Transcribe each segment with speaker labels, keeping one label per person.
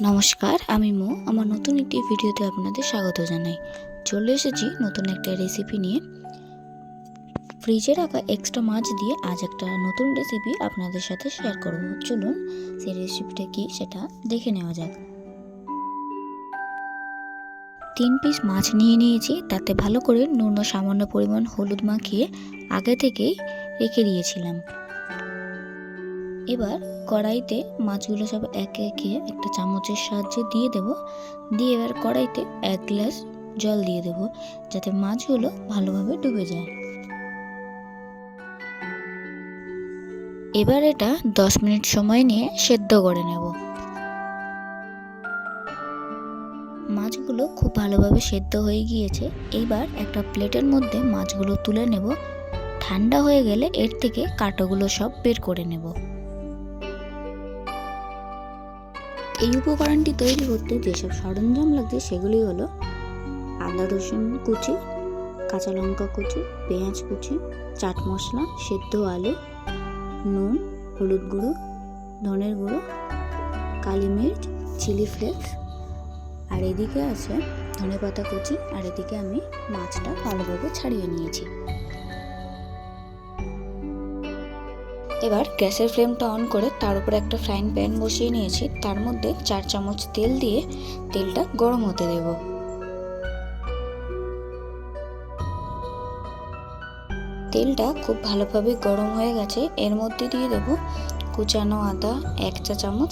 Speaker 1: নমস্কার, আমি মো। আমার নতুন একটি ভিডিওতে আপনাদের স্বাগত জানাই। চলে এসেছি নতুন একটা রেসিপি নিয়ে। ফ্রিজে রাখা এক্সট্রা মাছ দিয়ে আজ একটা নতুন রেসিপি আপনাদের সাথে শেয়ার করব। চলুন সেই রেসিপিটা কি সেটা দেখে নেওয়া যাক। 3 পিস মাছ নিয়ে নিয়েছি, তাতে ভালো করে নুন ও সামান্য পরিমাণ হলুদ মাখিয়ে আগে থেকেই রেখে দিয়েছিলাম। এবার কড়াইতে মাছগুলো সব একে একে একটা চামচের সাহায্যে দিয়ে দেব। দিয়ে এবার কড়াইতে 1 গ্লাস জল দিয়ে দেব, যাতে মাছগুলো ভালোভাবে ডুবে যায়। এবার এটা 10 মিনিট সময় নিয়ে সেদ্ধ করে নেব। মাছগুলো খুব ভালোভাবে সেদ্ধ হয়ে গিয়েছে। এইবার একটা প্লেটের মধ্যে মাছগুলো তুলে নেব। ঠান্ডা হয়ে গেলে এর থেকে কাঁটাগুলো সব বের করে নেব। এই উপকরণটি তৈরি করতে যেসব সরঞ্জাম লাগছে সেগুলি হলো আদা রসুন কুচি, কাঁচা লঙ্কা কুচি, পেঁয়াজ কুচি, চাট মশলা, সেদ্ধ আলু, নুন, হলুদ গুঁড়ো, ধনের গুঁড়ো, কালি মির্চ, চিলি ফ্লেক্স, আর এদিকে আছে ধনেপাতা কুচি, আর এদিকে আমি মাছটা ভালোভাবে ছাড়িয়ে নিয়েছি। এবার গ্যাসের ফ্লেমটা অন করে তার উপর একটা ফ্রাইং প্যান বসিয়ে নিয়েছি। তার মধ্যে 4 চামচ তেল দিয়ে তেলটা গরম হতে দেব। তেলটা খুব ভালোভাবে গরম হয়ে গেছে। এর মধ্যে দিয়ে দেব কুচানো আদা 1 চা চামচ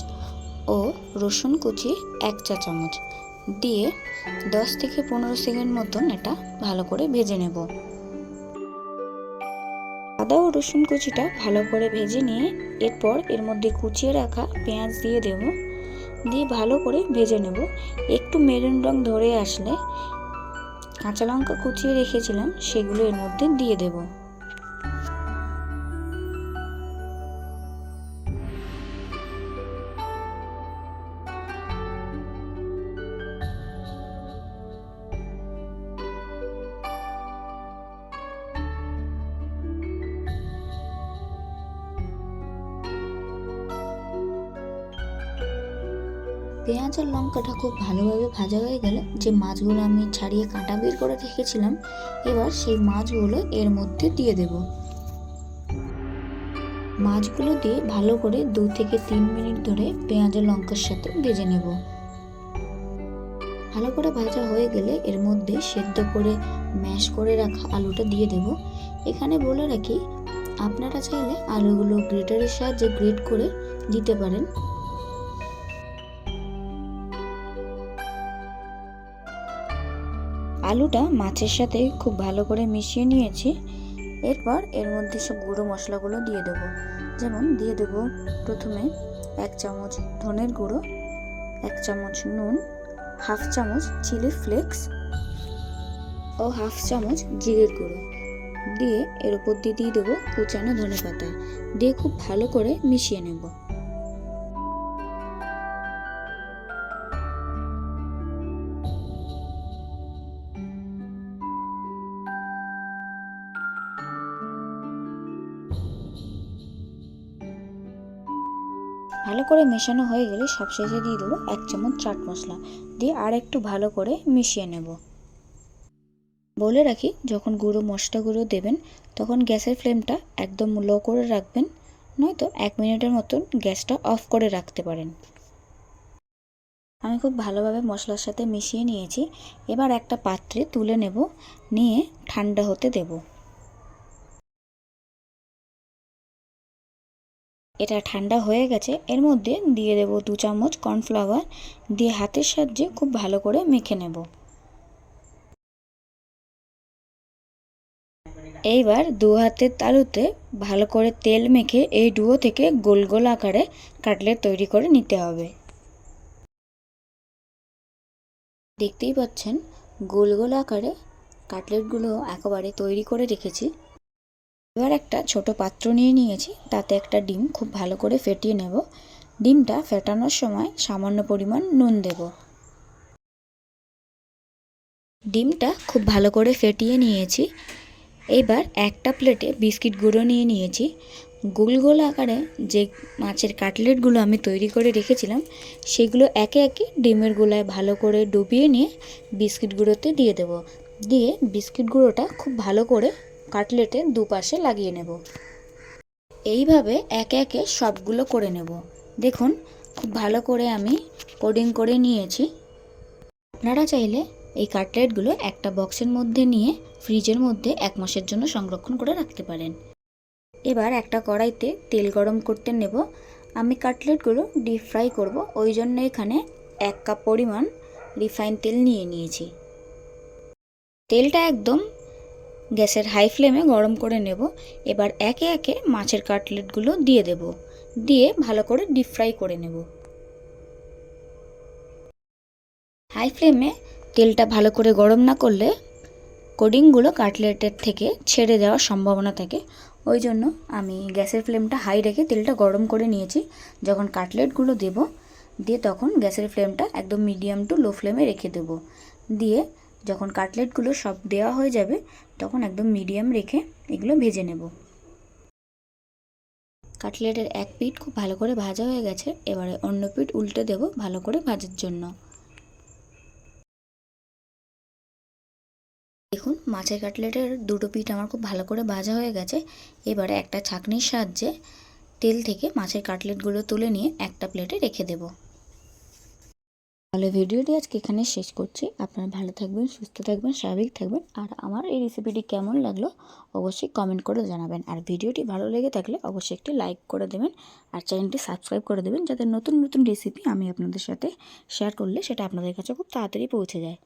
Speaker 1: ও রসুন কুচি 1 চা চামচ দিয়ে 10 থেকে 15 সেকেন্ড মতন এটা ভালো করে ভেজে নেব। আদা ও রসুন কুচিটা ভালো করে ভেজে নিয়ে এরপর এর মধ্যে কুচিয়ে রাখা পেঁয়াজ দিয়ে দেব, দিয়ে ভালো করে ভেজে নেব। একটু মেরুন রং ধরে আসলে কাঁচা লঙ্কা কুচিয়ে রেখেছিলাম সেগুলো এর মধ্যে দিয়ে দেব। পেঁয়াজ আর লঙ্কাটা খুব ভালোভাবে ভাজা হয়ে গেলে যে মাছগুলো আমি ছাড়িয়ে কাঁটা বের করে রেখেছিলাম, এবার সেই মাছগুলো এর মধ্যে দিয়ে দেব। মাছগুলো দিয়ে ভালো করে 2 থেকে 3 মিনিট ধরে পেঁয়াজ আর লঙ্কার সাথে ভেজে নেব। ভালো করে ভাজা হয়ে গেলে এর মধ্যে সেদ্ধ করে ম্যাশ করে রাখা আলুটা দিয়ে দেব। এখানে বলে রাখি, আপনারা চাইলে আলুগুলো গ্রেটারের সাহায্যে গ্রেট করে দিতে পারেন। আলুটা মাছের সাথে খুব ভালো করে মিশিয়ে নিয়েছি। এরপর এর মধ্যে সব গুঁড়ো মশলাগুলো দিয়ে দেব। যেমন দিয়ে দেব প্রথমে 1 চামচ ধনের গুঁড়ো, 1 চামচ নুন, হাফ চামচ চিলি ফ্লেক্স ও হাফ চামচ জিরের গুঁড়ো দিয়ে এর উপর দিয়ে দেবো কুচানো ধনেপাতা দিয়ে খুব ভালো করে মিশিয়ে নেব। ভালো করে মেশানো হয়ে গেলে সবশেষে দিয়ে দেবো 1 চামচ চাট মশলা দিয়ে আর একটু ভালো করে মিশিয়ে নেব। বলে রাখি, যখন গুঁড়ো মশলাগুলো দেবেন তখন গ্যাসের ফ্লেমটা একদম লো করে রাখবেন, নয়তো 1 মিনিটের মতন গ্যাসটা অফ করে রাখতে পারেন। আমি খুব ভালোভাবে মশলার সাথে মিশিয়ে নিয়েছি। এবার একটা পাত্রে তুলে নেব, নিয়ে ঠান্ডা হতে দেব। এটা ঠান্ডা হয়ে গেছে। এর মধ্যে দিয়ে দেব 2 চামচ কর্নফ্লাওয়ার দিয়ে হাতের সাহায্যে খুব ভালো করে মেখে নেব। এইবার 2 হাতের তালুতে ভালো করে তেল মেখে এই ডুয়ো থেকে গোল গোল আকারে কাটলেট তৈরি করে নিতে হবে। দেখতেই পাচ্ছেন গোল গোল আকারে কাটলেটগুলো একেবারে তৈরি করে রেখেছি। এবার একটা ছোট পাত্র নিয়ে নিয়েছি, তাতে একটা ডিম খুব ভালো করে ফেটিয়ে নেব। ডিমটা ফেটানোর সময় সামান্য পরিমাণ নুন দেব। ডিমটা খুব ভালো করে ফেটিয়ে নিয়েছি। এবার একটা প্লেটে বিস্কিট গুঁড়ো নিয়ে নিয়েছি। গোল গোল আকারে যে মাছের কাটলেটগুলো আমি তৈরি করে রেখেছিলাম সেগুলো একে একে ডিমের গোলায় ভালো করে ডুবিয়ে নিয়ে বিস্কিট গুঁড়োতে দিয়ে দেব। দিয়ে বিস্কিট গুঁড়োটা খুব ভালো করে কাটলেটের দুপাশে লাগিয়ে নেব। এইভাবে একে একে সবগুলো করে নেব। দেখুন খুব ভালো করে আমি কোডিং করে নিয়েছি। আপনারা চাইলে এই কাটলেটগুলো একটা বক্সের মধ্যে নিয়ে ফ্রিজের মধ্যে 1 মাসের জন্য সংরক্ষণ করে রাখতে পারেন। এবার একটা কড়াইতে তেল গরম করতে নেব। আমি কাটলেটগুলো ডিপ ফ্রাই করব, ওই জন্য এখানে 1 কাপ পরিমাণ রিফাইন তেল নিয়ে নিয়েছি। তেলটা একদম গ্যাসের হাই ফ্লেমে গরম করে নেব। এবার একে একে মাছের কাটলেটগুলো দিয়ে দেব, দিয়ে ভালো করে ডিপ ফ্রাই করে নেব। হাই ফ্লেমে তেলটা ভালো করে গরম না করলে কোডিংগুলো কাটলেটের থেকে ছেড়ে যাওয়ার সম্ভাবনা থাকে। ওই জন্য আমি গ্যাসের ফ্লেমটা হাই রেখে তেলটা গরম করে নিয়েছি। যখন কাটলেটগুলো দেব, দিয়ে তখন গ্যাসের ফ্লেমটা একদম মিডিয়াম টু লো ফ্লেমে রেখে দেব। দিয়ে যখন কাটলেটগুলো সব দেওয়া হয়ে যাবে তখন একদম মিডিয়াম রেখে এগুলো ভেজে নেব। কাটলেটের এক পিঠ খুব ভালো করে ভাজা হয়ে গেছে। এবারে অন্য পিঠ উল্টে দেব ভালো করে ভাজার জন্য। দেখুন মাছের কাটলেটের দুটো পিঠ আমার খুব ভালো করে ভাজা হয়ে গেছে। এবারে একটা ছাঁকনির সাহায্যে তেল থেকে মাছের কাটলেটগুলো তুলে নিয়ে একটা প্লেটে রেখে দেব। তাহলে ভিডিওটি আজকে এখানে শেষ করছি। আপনারা ভালো থাকবেন, সুস্থ থাকবেন, স্বাভাবিক থাকবেন। আর আমার এই রেসিপিটি কেমন লাগলো অবশ্যই কমেন্ট করে জানাবেন। আর ভিডিওটি ভালো লেগে থাকলে অবশ্যই একটি লাইক করে দেবেন আর চ্যানেলটি সাবস্ক্রাইব করে দেবেন, যাতে নতুন নতুন রেসিপি আমি আপনাদের সাথে শেয়ার করলে সেটা আপনাদের কাছে খুব তাড়াতাড়ি পৌঁছে যায়।